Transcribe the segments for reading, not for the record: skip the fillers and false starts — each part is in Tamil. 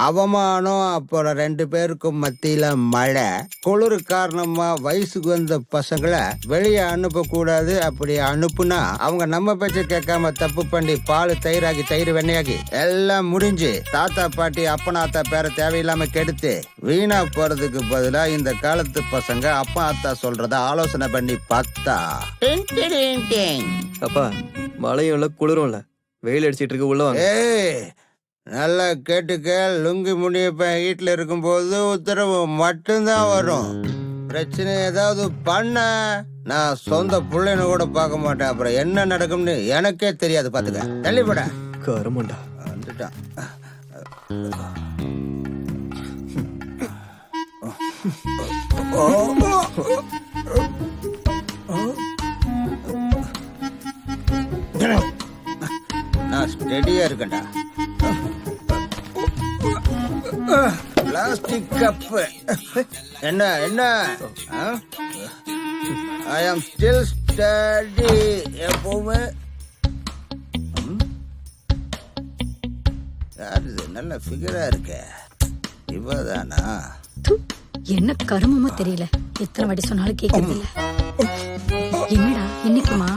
அவமானம். அப்புறம் 2 பேருக்கும் மத்தியில மழை. குளிர் காரணமா வயசுக்கு வந்த பசங்களை வெளியே அனுப்ப கூடாது. அப்படி அனுப்புனா அவங்க நம்ம பேச்ச கேட்காம தப்பு பண்ணி பால் தயிராகி தயிர் வெண்ணையாகி எல்லாம் முடிஞ்சு தாத்தா பாட்டி அப்பனாத்தா பேரை தேவையில்லாம கெடுத்து வீணா போறதுக்கு பதிலா இந்த காலத்து பசங்க அப்பா அத்தா சொல்றத ஆலோசனை பண்ணி பார்த்தா அப்பா மழையும் இல்ல குளிரும் இல்ல, வெயில் அடிச்சிட்டு இருக்கு, உள்ள வாங்க. நல்லா கேட்டுக்க. லுங்கி முடியப்ப வீட்டில் இருக்கும்போது உத்தரவு மட்டும்தான் வரும். பிரச்சனை ஏதாவது பண்ண நான் சொந்த பிள்ளைன்னு கூட பார்க்க மாட்டேன். அப்புறம் என்ன நடக்கும்னு எனக்கே தெரியாது. பாத்துக்க, தள்ளிப்பட. கருமண்டா வந்துட்டான். நான் ஸ்டெடியா இருக்கேன்டா. பிளாஸ்டிக் கப்பு என்ன என்ன? ஐ ஆம் ஸ்டில் ஸ்டடி. எப்பவுமே யார் இது? நல்ல ஃபிகரா இருக்க. இவதானா? என்ன கருமமோ தெரியல. எத்தனை வாட்டி சொன்னாலும் கேட்கறது இல்ல. என்னடா இன்னைக்குமா?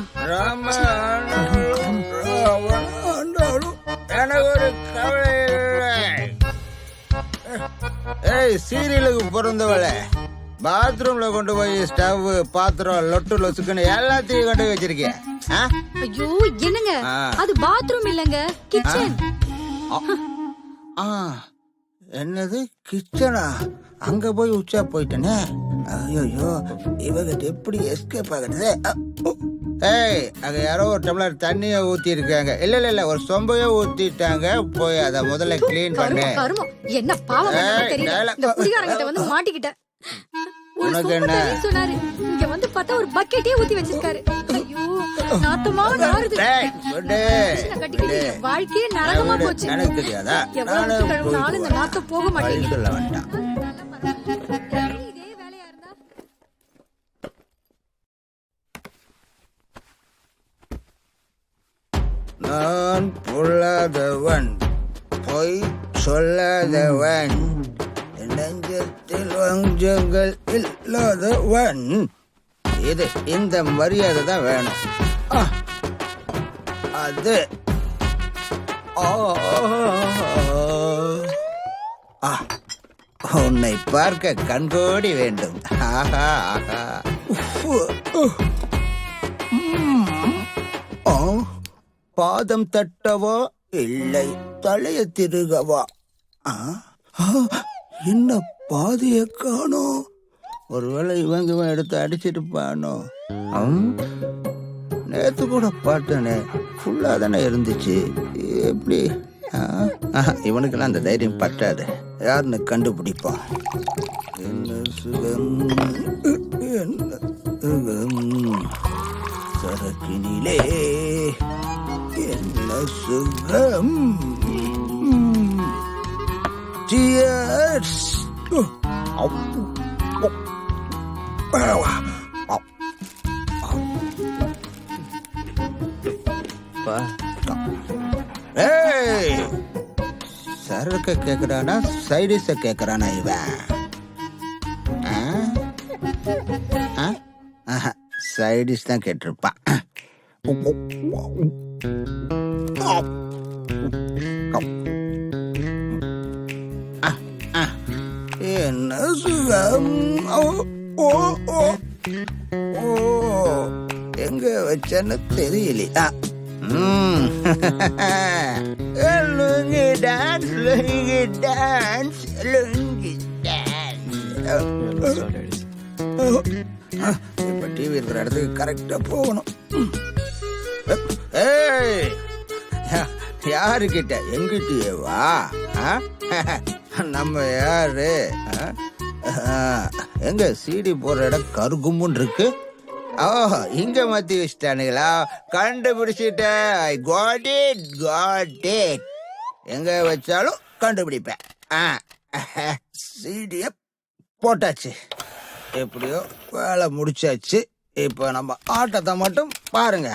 எனக்கு ஒரு கவலை இல்லை. ஏய், சீரியலுக்கு பிறந்தவளை பாத்ரூம்ல கொண்டு போய் ஸ்டவ் பாத்திரம் லொட்டு லொசுக்குன்னு எல்லாத்தையும் கொண்டு போய் வச்சிருக்கேன். ஐயோ என்னங்க, அது பாத்ரூம் இல்லங்க, கிச்சன். என்னது கிச்சனா? அங்க போய் உச்சா போயிட்டனே. ஐயோ, இவகிட்ட எப்படி எஸ்கேப் ஆகுறது? ஏய், அங்க யாரோ ஒரு டம்ளர் தண்ணிய ஊத்தி இருக்காங்க. இல்ல ஒரு சொம்பைய ஊத்திட்டாங்க. போய் அத முதல்ல கிளீன் பண்ணு. என்ன பாவம் தெரியல. இந்த குடிகாரங்கிட்ட வந்து மாட்டிக்கிட்டேன். உனக்கு என்ன சொன்னாரு? இங்க வந்து பார்த்தா ஒரு பக்கெட்டே ஊத்தி வச்சிருக்காரு. ஐயோ, நாத்தமா நாறுது. கட்டிக்கிட்டு வாழ்க்கையே நரகமா போச்சு. எனக்கு தெரியாதா? எவ்வளவு கழுவுனாலும் இந்த நாத்தம் போக மாட்டேங்குது. நான் பொல்லாதவன், பொய் சொல்லாதவன், நெஞ்சத்தில் வஞ்சங்கள் இல்லாதவன். இது இந்த மரியாதை தான் வேணும். அது உன்னை பார்க்க கண்கோடி வேண்டும். ஆஹா ஆஹா. பாதம் தட்டவா இல்லை தலைய திருகவா? என்ன பாதிய காணோம்? ஒருவேளை இவங்க எடுத்து அடிச்சிருப்பானோ? நேத்து கூட பார்த்தனே, ஃபுல்லா தானே இருந்துச்சு. எப்படி? இவனுக்கெல்லாம் அந்த தைரியம் பற்றாது. யாருன்னு கண்டுபிடிப்பான். என்ன சுகம் என்ன சுகம் சரக்கினிலே என்ன சுகம். Cheers. சரக்கு கேக்குறானா சைடிஸ கேக்குறானா இவன்? சைடிஸ் தான் கேட்டிருப்பான். என்ன சுகம். எங்க வச்சன்னு தெரியலையா? Lungi dance lungi dance lungi dance. இப்ப டிவி இருக்கிற இடத்துக்கு கரெக்டா போகணும். யாருக்கிட்ட? எங்கிட்டயே வா. நம்ம யாரு? எங்க சீடி போற இடம் கருகுமுன்னு இருக்கு. இங்க மாத்தி வச்சுட்டானுங்களா? கண்டுபிடிச்சிட்டேன். எங்க வச்சாலும் கண்டுபிடிப்பேன். சீடிய போட்டாச்சு. எப்படியோ வேலை முடிச்சாச்சு. இப்ப நம்ம ஆட்டத்தை மட்டும் பாருங்க.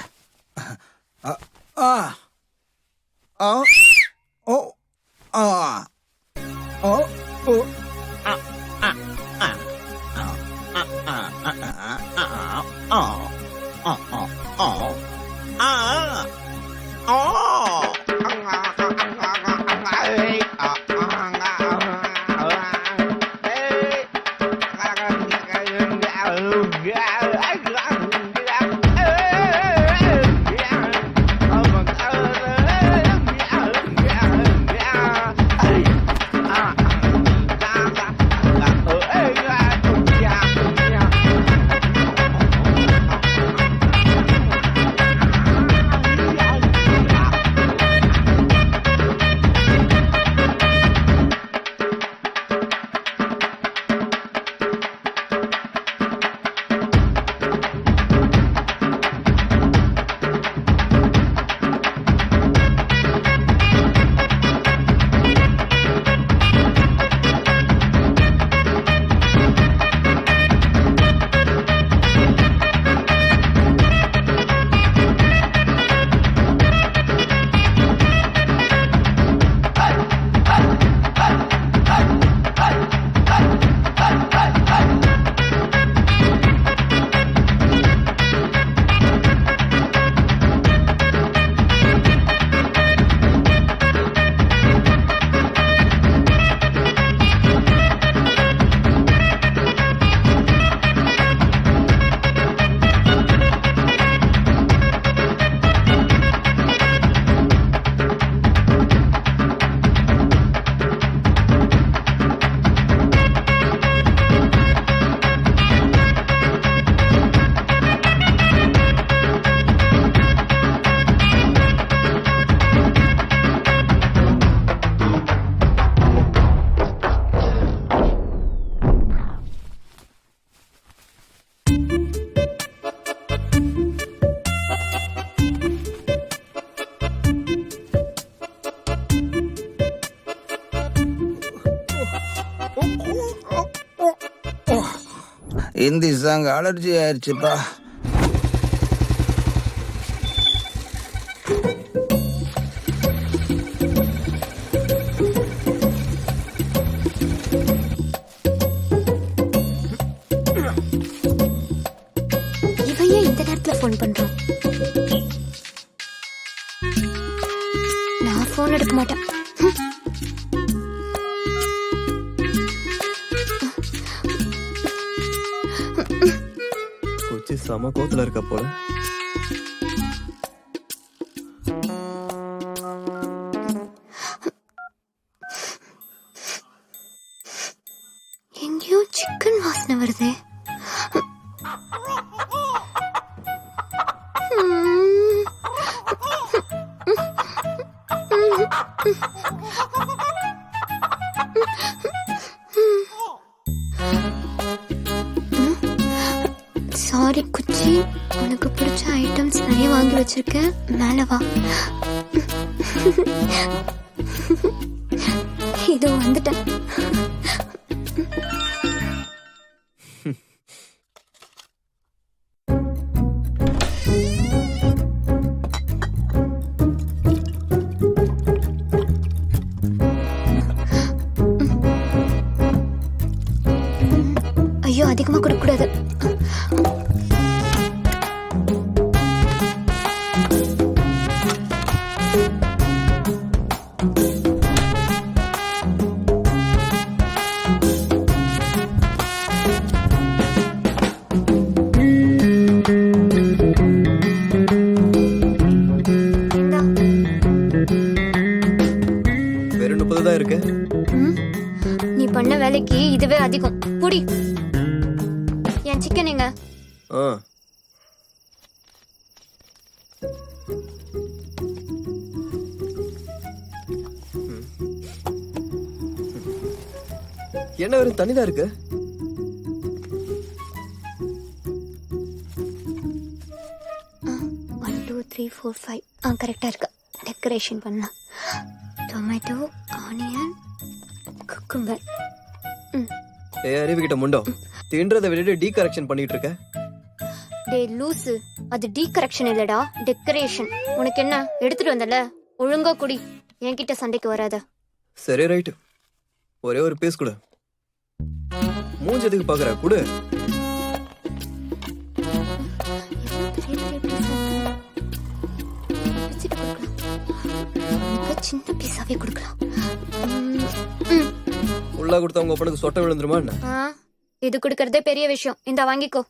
ஹிந்தி சாங் அலர்ஜி ஆயிடுச்சுப்பா. இவன் ஏன் இந்த நேரத்துல போன் பண்றான்? நான் போன் எடுக்க மாட்டேன். கொச்சி செம கோத்துல இருக்க போல. எங்கேயோ சிக்கன் வாசனை வருதே. சாரி குச்சி, உனக்கு பிடிச்ச ஐட்டம்ஸ் நிறைய வாங்கி வச்சிருக்கேன், மேல வா. இதோ வந்துட்டேன். ஐயோ, அதிகமா கொடுக்க கூடாது. வெறும் 30 தான் இருக்கு. நீ பண்ண வேலைக்கு இதுவே அதிகம். புடி என் சிக்கன் எங்க? என்ன வெறும் தனிதான் இருக்கு? ஒன் 2 3 4 5 கரெக்டா இருக்கு. டெக்கரேஷன் பண்ணலாம். Tomato, onion, cucumber. அறிவு கிட்ட முண்டோ, தின்றதை விட்டுட்டு டீ கரெக்ஷன் பண்ணிட்டு இருக்க. டேய் லூசு, அது டீகரெக்ஷன் இல்லடா, டெக்கரேஷன். உனக்கு என்ன எடுத்துட்டு வந்தல, ஒழுங்கா குடி. என்கிட்ட சண்டைக்கு வராத. சரி ரைட்டு, ஒரே ஒரு பீஸ் கொடு. மூஞ்சதுக்கு பாக்குற குடு. சின்ன பீஸாவே கொடுக்கலாம். உள்ளா கொடுத்தா உங்க அப்பனுக்கு சொட்டை விழுந்துருமா என்ன? இது கொடுக்கறதே பெரிய விஷயம். இந்த வாங்கிக்கோ.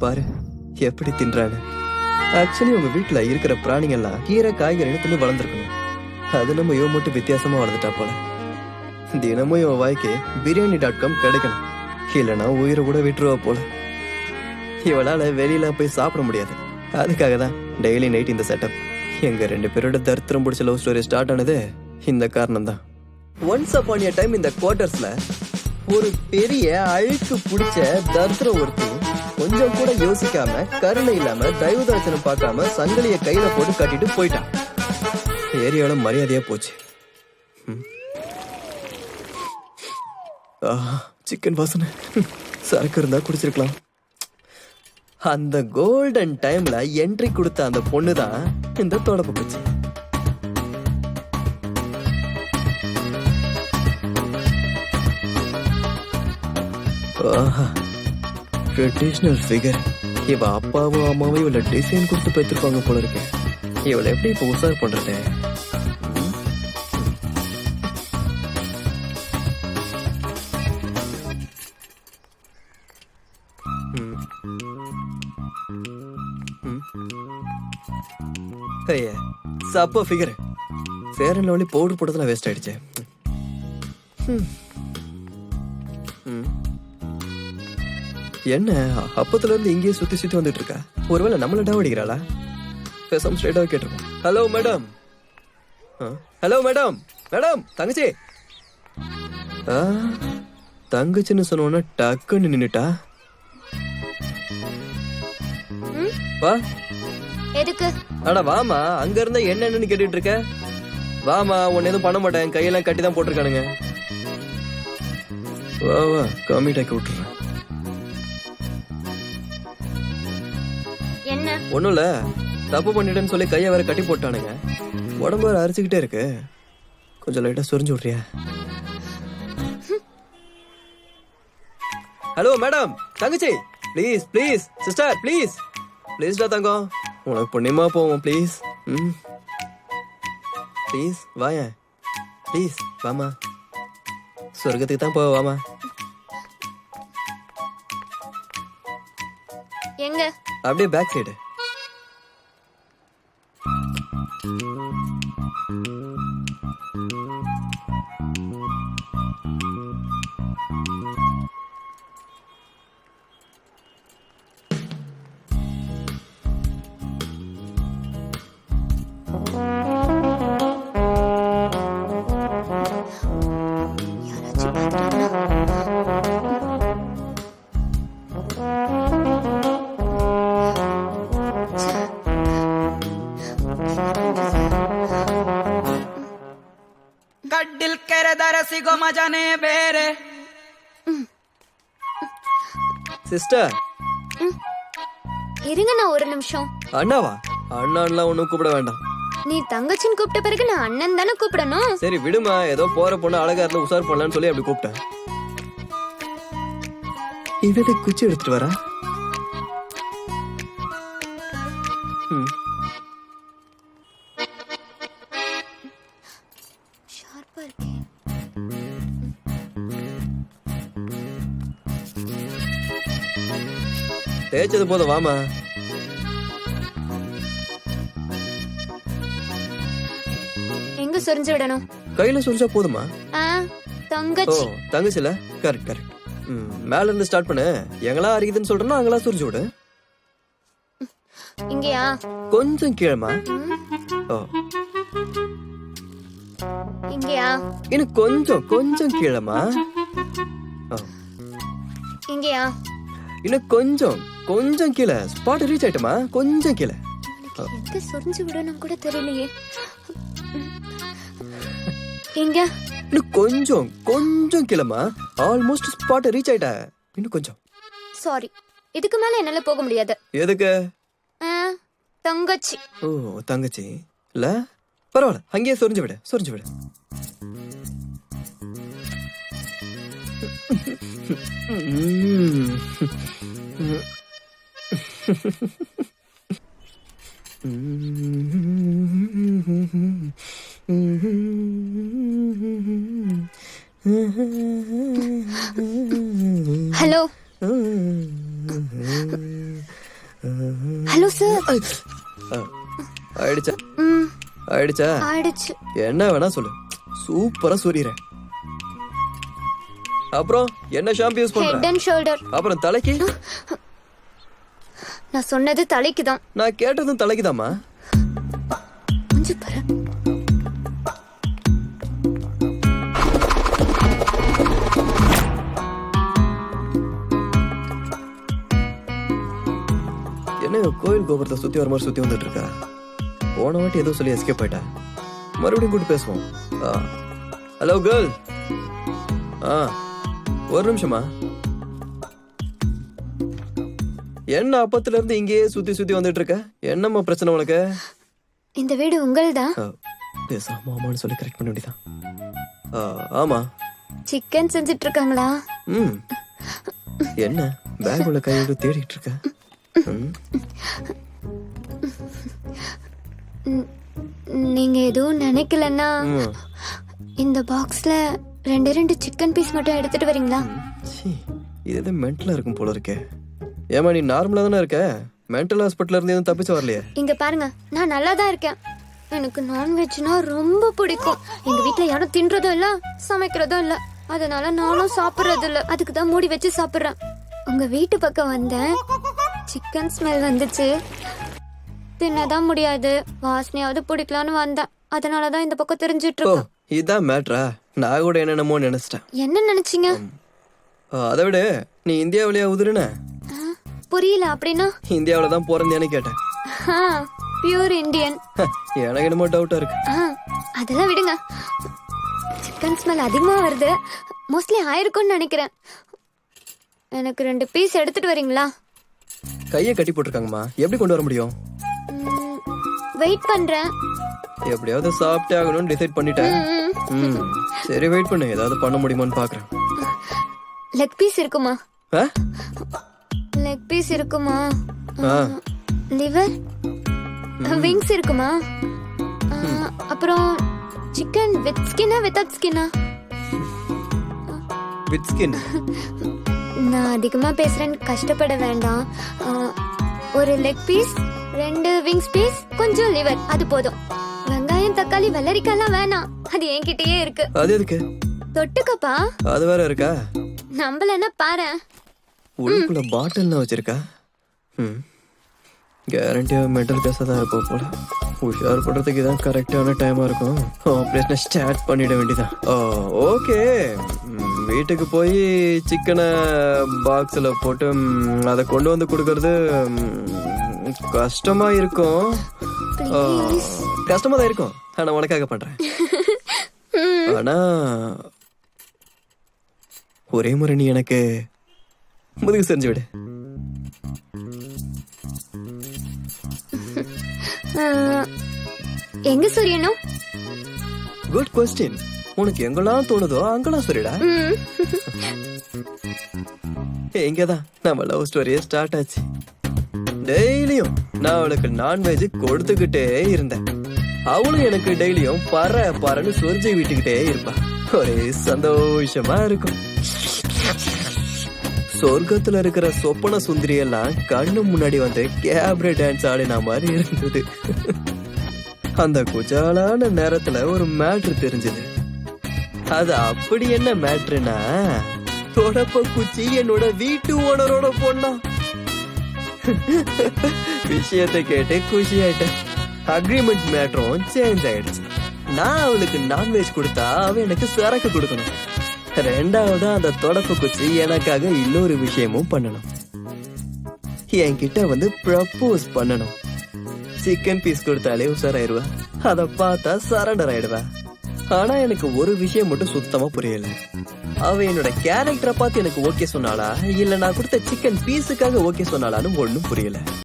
பாரு எப்படி தின்றானு. ஆக்சுவலி உங்க வீட்டுல இருக்கிற பிராணிகள்லாம் கீரை காய்கறி தின்னு வளர்ந்துருக்கணும். அது நம்ம இவ மட்டும் வித்தியாசமா வளர்ந்துட்டா போல. தினமும் இவன் வாய்க்கு biryani.com கிடைக்கணும், இல்லைன்னா உயிரை கூட விட்டுருவா போல. இவளால வெளியில போய் சாப்பிட முடியாது. அதுக்காக தான் டெய்லி நைட் இந்த செட்டப். எங்க 2 பேரோட தரித்திரம் பிடிச்ச லவ் ஸ்டோரி ஸ்டார்ட் ஆனது இந்த காரணம் தான். ஒன்ஸ் அப்பான் எ டைம் இந்த குவார்டர்ஸ்ல ஒரு பெரிய அழுக்கு பிடிச்ச தரித்திரம் ஒருத்தி கொஞ்சம் கூட யோசிக்காம, கருணை இல்லாம, தயவுதாட்சணம் பார்க்காம சங்கிலிய கையில போட்டு கட்டிட்டு போயிட்டான். ஏரியாவோட மரியாதையா போச்சு. சிக்கன் வாசனை. சரக்கு இருந்தா குடிச்சிருக்கலாம். அந்த கோல்டன் டைம்ல என்ட்ரி கொடுத்த அந்த பொண்ணுதான் இந்த தொடப்பு போச்சு. Traditional figure. இவ அப்பாவும் அம்மாவும் இவள டிசைன் கொடுத்து பெற்றிருப்பாங்க போல இருக்கு. இவளை எப்படி இப்ப உசார் பண்றது? சப்ப figure. Fair and lovely powder போட்டதுல வேஸ்ட் ஆயிடுச்சு. என்ன அப்பத்துல இருந்து இங்கேயே சுத்தி சுத்தி வந்துட்டு இருக்கா? ஒருவேளை நம்மள டவ் அடிக்கிறாளா? பேசாம ஸ்ட்ரைட்டாவே கேட்டிருக்கோம். Hello madam. Hello madam. Madam தங்கச்சி. தங்கச்சின்னு சொன்னோன்னா டக்குன்னு நின்னுட்டா. வா. எதுக்கு? அட வாமா, அங்க இருந்தா என்னன்னு கேட்டுட்டு இருக்க. வாமா, உன்ன எதுவும் பண்ண மாட்டேன். கையெல்லாம் கட்டி தான் போட்டிருக்கானுங்க. வா வா, கம்மிட்டாக்கி விட்டுறேன். என்ன? ஒண்ணும் இல்ல, தப்பு பண்ணிட்டேன்னு சொல்லி கைய வேற கட்டி போட்டானுங்க. உடம்பு வேற அரிச்சுக்கிட்டே இருக்கு. கொஞ்சம் லைட்டா சொரிஞ்சு விட்றியா? ஹலோ மேடம், தங்கச்சி ப்ளீஸ் ப்ளீஸ், சிஸ்டர் ப்ளீஸ் ப்ளீஸ்டா தங்கம், உனக்கு புண்ணியமா போவோம் ப்ளீஸ். ப்ளீஸ் வாயா, ப்ளீஸ் வாமா, சொர்க்கத்துக்கு தான் போவ, வாமா. எங்க? அப்படியே பேக் சைடு. ಗಡ್ಡಿಲ್ ಕೆರೆದರ ಸಿಗೋ ಮಜಾನೇ ಬೇರೆ. சிஸ்டர் இருங்க, நான் ஒரு நிமிஷம். அண்ணாவா? அண்ணான்லாம் ஒண்ணும் கூப்பிட வேண்டாம். நீ தங்கச்சின்னு கூப்பிட்ட பிறகு நான் அண்ணன் தானே கூப்பிடணும். சரி விடுமா, ஏதோ போற பொண்ணு அழகா இருந்தா உசார் பண்ணலான்னு சொல்லி அப்படி கூப்பிட்டேன். இவத குச்சி எடுத்துட்டு வரா. ஷார்ப்பா இருக்கே. தேய்ச்சது போதும், வாமா. எங்க சொரிஞ்சு விடணும்? கையில சுரிச்சா போதுமா? ஓ தங்கச்சி. தங்கச்சில, கரெக்ட் கரெக்ட். மேல இருந்து ஸ்டார்ட் பண்ணு. எங்களா அரிக்குதுன்னு சொல்றேன்னா அங்களா சுரிச்சு விடு. இங்கயா? கொஞ்சம் கீழமா. ஓ இங்கயா? இன்னும் கொஞ்சம் கொஞ்சம் கீழமா. இங்கயா? இன்னும் கொஞ்சம் கீழே. ஸ்பாட் ரீச் ஆயிட்டமா? கொஞ்சம் கீழே. எங்க சொரிஞ்சு விடணும் கூட தெரியலையே. இங்க இன்னும் கொஞ்சம் கீழமா. ஆல்மோஸ்ட் ஸ்பாட் ரீச் ஆயிட்ட. இன்னும் கொஞ்சம். சாரி, இதுக்கு மேல என்னால போக முடியாது. எதுக்கு? தங்கச்சி. ஓ, தங்கச்சி இல்ல, பரவாயில்ல, அங்கேயே சொரிஞ்சு விடு. Hello hello sir. ஆயிடுச்சா? ஆயிடுச்சு. என்ன வேணா சொல்லு, சூப்பரா சொரியறேன். அப்புறம் என்ன ஷாம்பு யூஸ் பண்ற? Head and shoulder. அப்புறம் தலைக்கு? நான் சொன்னது தலைக்கு தான். நான் கேட்டதும் தலைக்குதாமா? கொஞ்சம் பாரு. என்ன கோயில் கோபுரத்தை சுத்தி வர மாதிரி சுத்தி வந்துட்டு இருக்கா? போன வாட்டி ஏதோ சொல்லி எஸ்கேப் ஆயிட்டா. மறுபடியும் கூட்டி பேசுவோம். Hello girl. ஒரு நிமிஷமா. என்ன அப்பத்துல இருந்து இங்கேயே சுத்தி வந்துட்டு இருக்க? என்னம்மா பிரச்சனை உனக்கு? இந்த வீடு உங்கள்தான். பேசாம ஆமான்னு சொல்லி கரெக்ட் பண்ண வேண்டியதான். ஆமா. சிக்கன் செஞ்சிட்டு இருக்காங்களா? என்ன பேக் உள்ள கையோட தேடிட்டு இருக்க? நீங்க எதுவும் நினைக்கலன்னா இந்த பாக்ஸ்ல 2 சிக்கன் பீஸ் மட்டும் எடுத்துட்டு வரீங்களா? இது மென்டலா இருக்கும் போல இருக்கே. ஏமா நீ நார்மலா தானே இருக்க? மென்டல் ஹாஸ்பிட்டல்ல இருந்து எதுவும் தப்பிச்சு வரலையே? இங்க பாருங்க, நான் நல்லா தான் இருக்கேன். எனக்கு நான்வெஜ்னா ரொம்ப பிடிக்கும். எங்க வீட்ல யாரும் தின்றதும் இல்ல, சமைக்கிறதும் இல்ல. அதனால நானும் சாப்பிடுறது இல்ல. அதுக்கு தான் மூடி வச்சு சாப்பிடுறேன். உங்க வீட்டு பக்கம் வந்தேன், சிக்கன் ஸ்மெல் வந்துச்சு. தின்னதான் முடியாது, வாசனையாவது பிடிக்கலான்னு வந்தேன். அதனாலதான் இந்த பக்கம் தெரிஞ்சிட்டு இருக்கேன். இதான் மேட்ரா? நான் கூட என்னென்னமோ நினைச்சிட்டேன். என்ன நினைச்சீங்க? அதை விட நீ இந்தியாவிலேயே உதிருன? புரியல. அப்படின்னா? இந்தியாவில தான் பிறந்தேன்னு கேட்டேன். Pure Indian. எனக்கு என்னமோ டவுட்டா இருக்கு. அதெல்லாம் விடுங்க. சிக்கன் ஸ்மெல் அதிகமா வருது. மோஸ்ட்லி ஆயிருக்கும்னு நினைக்கிறேன். எனக்கு 2 பீஸ் எடுத்துட்டு வரீங்களா? கையை கட்டி போட்டிருக்காங்கம்மா, எப்படி கொண்டு வர முடியும்? வெயிட் பண்றேன். எப்படியாவது சாப்பிட்டே ஆகணும்னு டிசைட் பண்ணிட்டேன். சரி வெயிட் பண்ணு, ஏதாவது பண்ண முடியுமான்னு பாக்குறேன். லெக் பீஸ் இருக்குமா? லெக் பீஸ் இருக்குமா? லிவர், விங்ஸ் இருக்குமா? அப்புறம் சிக்கன் வித் ஸ்கின்னா வித்தவுட் ஸ்கின்னா? With skin. நான் அதிகமா பேசுறேன்னு கஷ்டப்பட வேண்டாம். ஒரு லெக் பீஸ், 2 விங்ஸ் பீஸ், கொஞ்சம் லிவர், அது போதும். வெங்காயம், தக்காளி, வெள்ளரிக்காய்லாம் வேணாம். அது என்கிட்டயே இருக்கு. அது எதுக்கு? தொட்டுக்கப்பா. அது வேற இருக்கா? நம்பலன்னா பாரு. உள்ளுக்குள்ள பாட்டில் வச்சிருக்கா? கேரண்டியா மென்டல் கேஸா தான் இருப்போம் போல. உஷார் பண்றதுக்கு இதான் கரெக்டான டைமா இருக்கும். ஆப்ரேஷனை ஸ்டார்ட் பண்ணிட வேண்டியதான். ஓகே, வீட்டுக்கு போய் சிக்கனை பாக்ஸ்ல போட்டு அதை கொண்டு வந்து கொடுக்கறது கஷ்டமா இருக்கும். கஷ்டமா தான் இருக்கும். ஆனா உனக்காக பண்றேன். ஆனா ஒரே முறை நீ எனக்கு முதுகு செஞ்சு விடு. எங்க சொரியணும்? Good question. உனக்கு எங்கெல்லாம் தோணுதோ அங்கெல்லாம் சொல்லிடா. எங்கதான் நம்ம லவ் ஸ்டோரியே ஸ்டார்ட் ஆச்சு. டெய்லியும் நான் அவளுக்கு நான்வெஜ் கொடுத்துக்கிட்டே இருந்தேன். அவளும் எனக்கு டெய்லியும் பறன்னு சொரிஞ்சு விட்டுக்கிட்டே இருப்பா. ஒரே சந்தோஷமா இருக்கும். சொர்க்கத்துல இருக்கிற சொப்பன சுந்தரி எல்லாம் கண்ணு முன்னாடி வந்து கேப்ரே டான்ஸ் ஆடின மாதிரி இருந்தது. அந்த குஜாலான நேரத்துல ஒரு மேட்ரு தெரிஞ்சது. அது அப்படி என்ன மேட்ருனா, தொடப்ப குச்சி என்னோட வீட்டு ஓனரோட பொண்ணா. விஷயத்தை கேட்டு குஷி ஆயிட்டேன். அக்ரிமெண்ட் மேட்டரும் சேஞ்ச் ஆயிடுச்சு. நான் அவளுக்கு நான்வெஜ் கொடுத்தா அவ எனக்கு சரக்கு கொடுக்கணும். ரெண்டாவதா அந்த தொடப்பு குச்சி எனக்காக இன்னொரு விஷயமும் பண்ணணும். என்கிட்ட வந்து ப்ரப்போஸ் பண்ணணும். சிக்கன் பீஸ் கொடுத்தாலே உஷாராயிருவா. அத பார்த்தா சரண்டர் ஆயிடுவா. ஆனா எனக்கு ஒரு விஷயம் மட்டும் சுத்தமா புரியல. அவ என்னோட கேரக்டரை பார்த்து எனக்கு ஓகே சொன்னாளா இல்ல நான் கொடுத்த சிக்கன் பீஸுக்காக ஓகே சொன்னாலான்னு ஒண்ணும் புரியல.